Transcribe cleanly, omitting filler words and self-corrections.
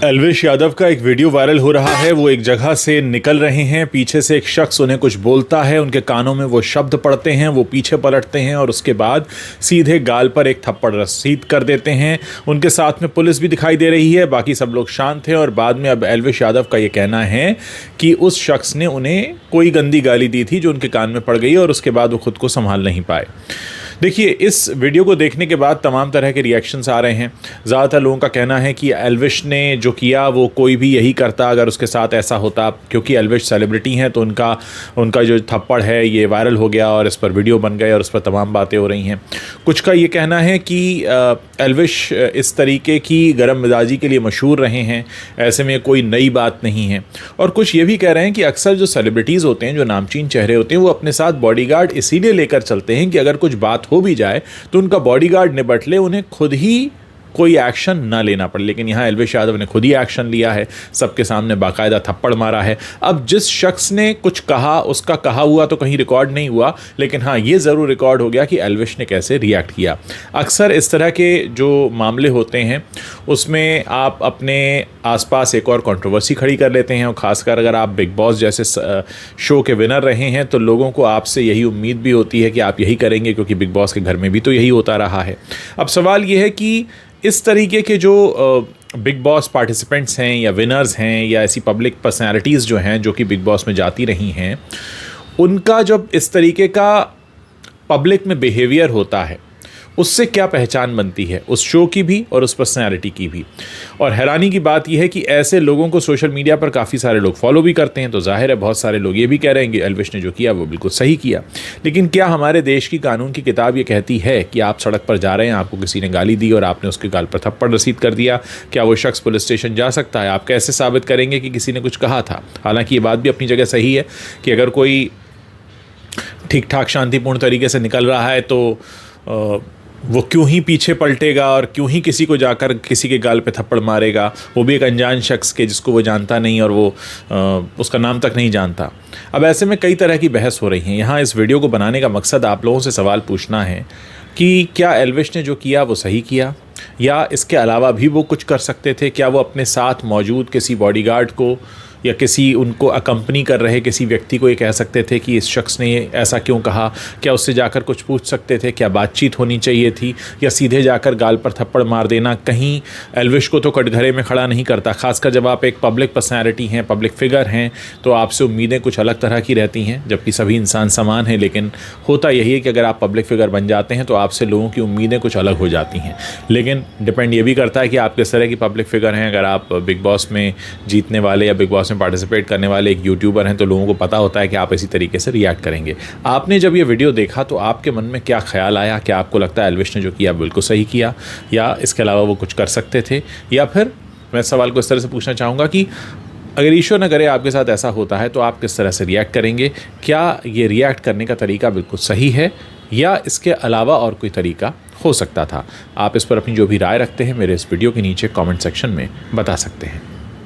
एल्विश यादव का एक video viral हो रहा है। वो एक जगह से निकल रहे हैं, पीछे से एक शख्स उन्हें कुछ बोलता है, उनके कानों में वो शब्द पड़ते हैं, वो पीछे पलटते हैं और उसके बाद सीधे गाल पर एक थप्पड़ रसीद कर देते हैं। उनके साथ में पुलिस भी दिखाई दे रही है, बाकी सब लोग शांत हैं। और बाद में अब एल्विश यादव का ये कहना है कि उस शख्स ने उन्हें कोई गंदी गाली दी थी जो उनके कान में पड़ गई और उसके बाद वो खुद को संभाल नहीं पाए। देखिए, इस वीडियो को देखने के बाद तमाम तरह के रिएक्शंस आ रहे हैं। ज़्यादातर लोगों का कहना है कि एल्विश ने जो किया वो कोई भी यही करता अगर उसके साथ ऐसा होता, क्योंकि एल्विश सेलिब्रिटी हैं तो उनका जो थप्पड़ है ये वायरल हो गया और इस पर वीडियो बन गए और इस पर तमाम बातें हो रही हैं। कुछ का ये कहना है कि एल्विश इस तरीके की गर्म मिजाजी के लिए मशहूर रहे हैं, ऐसे में कोई नई बात नहीं है। और कुछ ये भी कह रहे हैं कि अक्सर जो सेलिब्रिटीज़ होते हैं, जो नामचीन चेहरे होते हैं, वो अपने साथ बॉडीगार्ड इसीलिए लेकर चलते हैं कि अगर कुछ बात हो भी जाए तो उनका बॉडीगार्ड निपट ले, उन्हें खुद ही कोई एक्शन ना लेना पड़े। लेकिन यहाँ एल्विश यादव ने खुद ही एक्शन लिया है, सबके सामने बाकायदा थप्पड़ मारा है। अब जिस शख्स ने कुछ कहा उसका कहा हुआ तो कहीं रिकॉर्ड नहीं हुआ, लेकिन हाँ ये ज़रूर रिकॉर्ड हो गया कि एल्विश ने कैसे रिएक्ट किया। अक्सर इस तरह के जो मामले होते हैं उसमें आप अपने आसपास एक और कंट्रोवर्सी खड़ी कर लेते हैं, और ख़ासकर अगर आप बिग बॉस जैसे शो के विनर रहे हैं तो लोगों को आपसे यही उम्मीद भी होती है कि आप यही करेंगे, क्योंकि बिग बॉस के घर में भी तो यही होता रहा है। अब सवाल ये है कि इस तरीके के जो बिग बॉस पार्टिसिपेंट्स हैं या विनर्स हैं या ऐसी पब्लिक पर्सनैलिटीज़ जो हैं जो कि बिग बॉस में जाती रही हैं, उनका जब इस तरीके का पब्लिक में बिहेवियर होता है उससे क्या पहचान बनती है, उस शो की भी और उस पर्सनैलिटी की भी। और हैरानी की बात यह है कि ऐसे लोगों को सोशल मीडिया पर काफ़ी सारे लोग फॉलो भी करते हैं, तो जाहिर है बहुत सारे लोग ये भी कह रहे हैं कि एल्विश ने जो किया वो बिल्कुल सही किया। लेकिन क्या हमारे देश की कानून की किताब ये कहती है कि आप सड़क पर जा रहे हैं, आपको किसी ने गाली दी और आपने उसके गाल पर थप्पड़ रसीद कर दिया, क्या वो शख्स पुलिस स्टेशन जा सकता है? आप कैसे साबित करेंगे कि किसी ने कुछ कहा था? हालांकि ये बात भी अपनी जगह सही है कि अगर कोई ठीक ठाक शांतिपूर्ण तरीके से निकल रहा है तो वो क्यों ही पीछे पलटेगा और क्यों ही किसी को जाकर किसी के गाल पे थप्पड़ मारेगा, वो भी एक अनजान शख्स के जिसको वो जानता नहीं और वो उसका नाम तक नहीं जानता। अब ऐसे में कई तरह की बहस हो रही है। यहाँ इस वीडियो को बनाने का मकसद आप लोगों से सवाल पूछना है कि क्या एल्विश ने जो किया वो सही किया, या इसके अलावा भी वो कुछ कर सकते थे? क्या वो अपने साथ मौजूद किसी बॉडीगार्ड को या किसी उनको अकम्पनी कर रहे किसी व्यक्ति को ये कह सकते थे कि इस शख्स ने ऐसा क्यों कहा? क्या उससे जाकर कुछ पूछ सकते थे? क्या बातचीत होनी चाहिए थी, या सीधे जाकर गाल पर थप्पड़ मार देना कहीं एल्विश को तो कटघरे में खड़ा नहीं करता? खासकर जब आप एक पब्लिक पर्सनैलिटी हैं, पब्लिक फिगर हैं, तो आपसे उम्मीदें कुछ अलग तरह की रहती हैं, जबकि सभी इंसान समान हैं। लेकिन होता यही है कि अगर आप पब्लिक फिगर बन जाते हैं तो आपसे लोगों की उम्मीदें कुछ अलग हो जाती हैं। लेकिन डिपेंड ये भी करता है कि आप किस तरह की पब्लिक फिगर हैं। अगर आप बिग बॉस में जीतने वाले या बिग बॉस पार्टिसिपेट करने वाले एक यूट्यूबर हैं तो लोगों को पता होता है कि आप इसी तरीके से रिएक्ट करेंगे। आपने जब ये वीडियो देखा तो आपके मन में क्या ख्याल आया? क्या आपको लगता है एल्विश ने जो किया बिल्कुल सही किया, या इसके अलावा वो कुछ कर सकते थे? या फिर मैं सवाल को इस तरह से पूछना चाहूँगा कि अगर ईश्वर न करे आपके साथ ऐसा होता है तो आप किस तरह से रिएक्ट करेंगे? क्या ये रिएक्ट करने का तरीका बिल्कुल सही है, या इसके अलावा और कोई तरीका हो सकता था? आप इस पर अपनी जो भी राय रखते हैं मेरे इस वीडियो के नीचे कमेंट सेक्शन में बता सकते हैं।